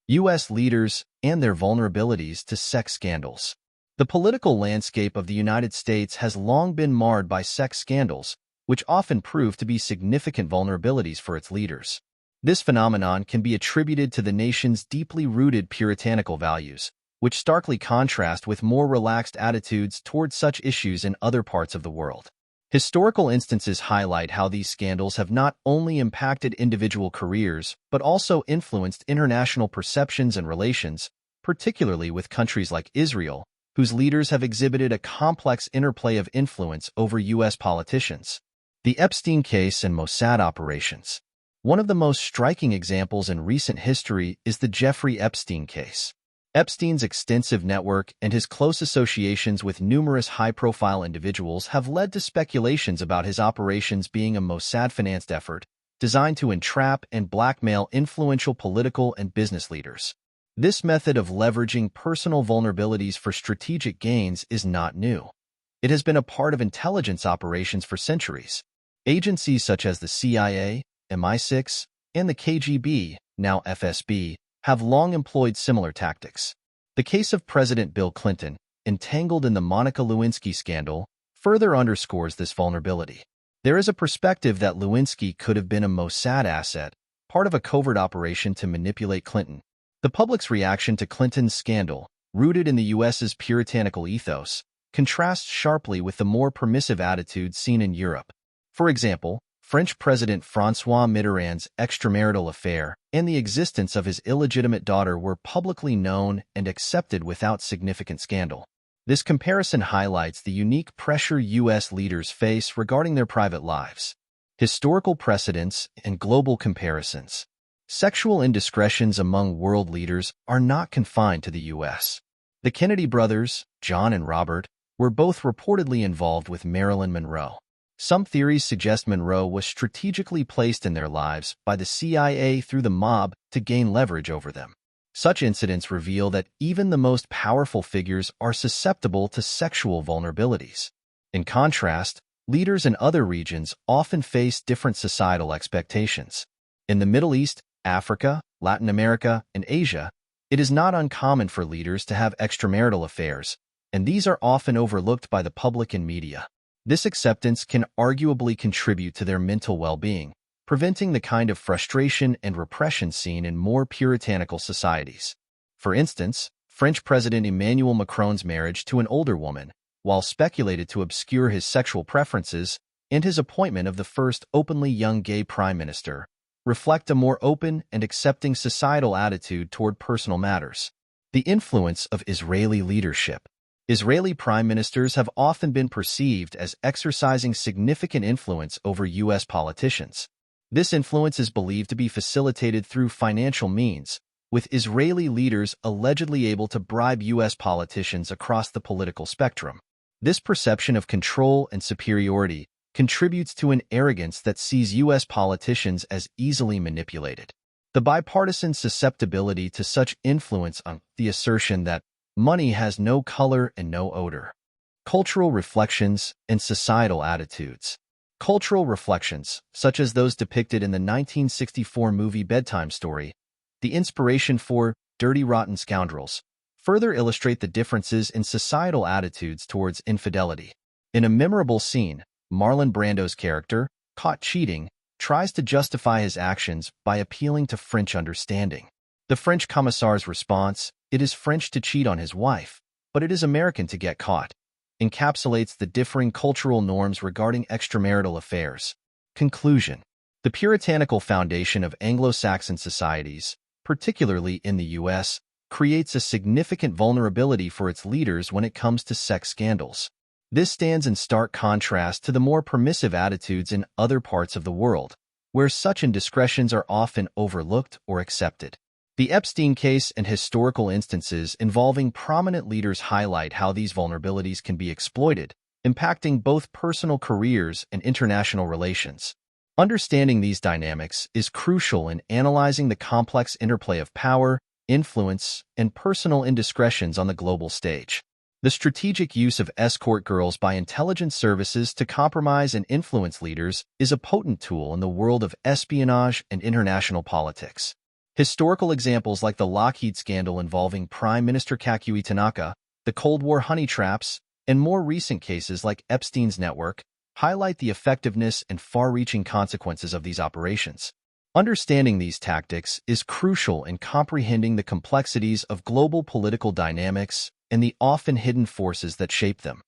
U.S. leaders and their vulnerabilities to sex scandals. The political landscape of the United States has long been marred by sex scandals, which often prove to be significant vulnerabilities for its leaders. This phenomenon can be attributed to the nation's deeply rooted puritanical values, which starkly contrast with more relaxed attitudes towards such issues in other parts of the world. Historical instances highlight how these scandals have not only impacted individual careers, but also influenced international perceptions and relations, particularly with countries like Israel, whose leaders have exhibited a complex interplay of influence over U.S. politicians. The Epstein case and MOSSAD operations. One of the most striking examples in recent history is the Jeffrey Epstein case. Epstein's extensive network and his close associations with numerous high-profile individuals have led to speculations about his operations being a Mossad-financed effort designed to entrap and blackmail influential political and business leaders. This method of leveraging personal vulnerabilities for strategic gains is not new. It has been a part of intelligence operations for centuries. Agencies such as the CIA, MI6, and the KGB, now FSB, have long employed similar tactics. The case of President Bill Clinton, entangled in the Monica Lewinsky scandal, further underscores this vulnerability. There is a perspective that Lewinsky could have been a Mossad asset, part of a covert operation to manipulate Clinton. The public's reaction to Clinton's scandal, rooted in the U.S.'s puritanical ethos, contrasts sharply with the more permissive attitudes seen in Europe. For example, French President Francois Mitterrand's extramarital affair and the existence of his illegitimate daughter were publicly known and accepted without significant scandal. This comparison highlights the unique pressure U.S. leaders face regarding their private lives. Historical precedents and global comparisons. Sexual indiscretions among world leaders are not confined to the U.S. The Kennedy brothers, John and Robert, were both reportedly involved with Marilyn Monroe. Some theories suggest Monroe was strategically placed in their lives by the CIA through the mob to gain leverage over them. Such incidents reveal that even the most powerful figures are susceptible to sexual vulnerabilities. In contrast, leaders in other regions often face different societal expectations. In the Middle East, Africa, Latin America, and Asia, it is not uncommon for leaders to have extramarital affairs, and these are often overlooked by the public and media. This acceptance can arguably contribute to their mental well-being, preventing the kind of frustration and repression seen in more puritanical societies. For instance, French President Emmanuel Macron's marriage to an older woman, while speculated to obscure his sexual preferences, and his appointment of the first openly young gay prime minister, reflect a more open and accepting societal attitude toward personal matters. The influence of Israeli leadership. Israeli prime ministers have often been perceived as exercising significant influence over U.S. politicians. This influence is believed to be facilitated through financial means, with Israeli leaders allegedly able to bribe U.S. politicians across the political spectrum. This perception of control and superiority contributes to an arrogance that sees U.S. politicians as easily manipulated. The bipartisan susceptibility to such influence on the assertion that money has no color and no odor. Cultural reflections and societal attitudes. Cultural reflections, such as those depicted in the 1964 movie Bedtime Story, the inspiration for Dirty Rotten Scoundrels, further illustrate the differences in societal attitudes towards infidelity. In a memorable scene, Marlon Brando's character, caught cheating, tries to justify his actions by appealing to French understanding. The French commissar's response, "It is French to cheat on his wife, but it is American to get caught," encapsulates the differing cultural norms regarding extramarital affairs. Conclusion. The puritanical foundation of Anglo-Saxon societies, particularly in the U.S., creates a significant vulnerability for its leaders when it comes to sex scandals. This stands in stark contrast to the more permissive attitudes in other parts of the world, where such indiscretions are often overlooked or accepted. The Epstein case and historical instances involving prominent leaders highlight how these vulnerabilities can be exploited, impacting both personal careers and international relations. Understanding these dynamics is crucial in analyzing the complex interplay of power, influence, and personal indiscretions on the global stage. The strategic use of escort girls by intelligence services to compromise and influence leaders is a potent tool in the world of espionage and international politics. Historical examples like the Lockheed scandal involving Prime Minister Kakuei Tanaka, the Cold War honey traps, and more recent cases like Epstein's network highlight the effectiveness and far-reaching consequences of these operations. Understanding these tactics is crucial in comprehending the complexities of global political dynamics and the often hidden forces that shape them.